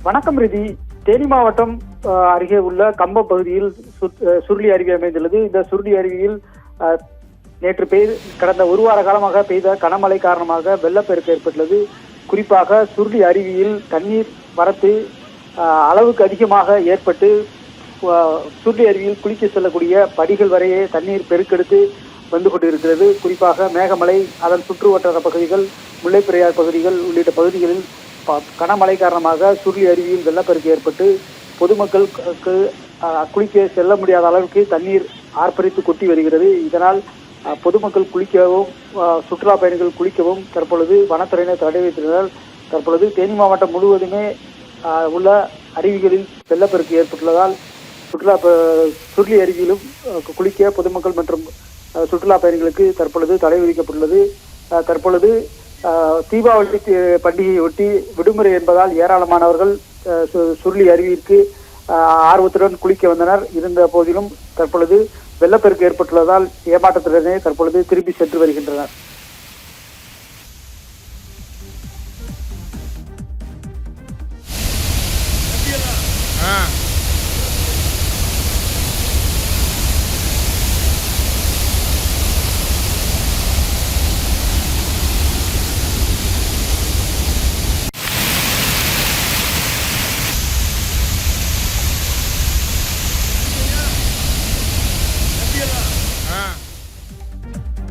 வணக்கம் ரிதி. தேனி மாவட்டம் அருகே உள்ள கம்பம் பகுதியில் சுருளி அருவி அமைந்துள்ளது. இந்த சுருளி அருவியில் நேற்று கடந்த ஒரு வார காலமாக பெய்த கனமழை காரணமாக வெள்ளப்பெருக்கு ஏற்பட்டுள்ளது. குறிப்பாக சுருளி அருவியில் தண்ணீர் வரத்து அளவுக்கு அதிகமாக ஏற்பட்டு சுருளி அருவியில் குளிக்க செல்லக்கூடிய படிகள் வரையே தண்ணீர் பெருக்கெடுத்து வந்து கொண்டிருக்கிறது. குறிப்பாக மேகமலை, அதன் சுற்று வட்டார பகுதிகள், முல்லைப்பெரியார் பகுதிகள் உள்ளிட்ட பகுதிகளில் கனமழை காரணமாக சுருளி அருவியில் வெள்ளப்பெருக்கு ஏற்பட்டு பொதுமக்களுக்கு குளிக்க செல்ல முடியாத அளவுக்கு தண்ணீர் ஆர்ப்பரித்து கொட்டி வருகிறது. இதனால் பொதுமக்கள் குளிக்கவும் சுற்றுலா பயணிகள் குளிக்கவும் தற்பொழுது வனத்துறையினர் தடை வைத்திருந்தால் தற்பொழுது தேனி மாவட்டம் முழுவதுமே உள்ள அருவிகளில் வெள்ளப்பெருக்கு ஏற்பட்டுள்ளதால் சுருளி அருவியிலும் குளிக்க பொதுமக்கள் மற்றும் சுற்றுலா பயணிகளுக்கு தற்பொழுது தடை விதிக்கப்பட்டுள்ளது. தற்பொழுது தீபாவளி பண்டிகையை ஒட்டி விடுமுறை என்பதால் ஏராளமானவர்கள் சுருளி அருவிற்கு ஆர்வத்துடன் குளிக்க வந்தனர். இருந்த போதிலும் தற்பொழுது வெள்ளப்பெருக்கு ஏற்பட்டுள்ளதால் ஏமாற்றத்துடனே தற்பொழுது திரும்பி சென்று வருகின்றனர்.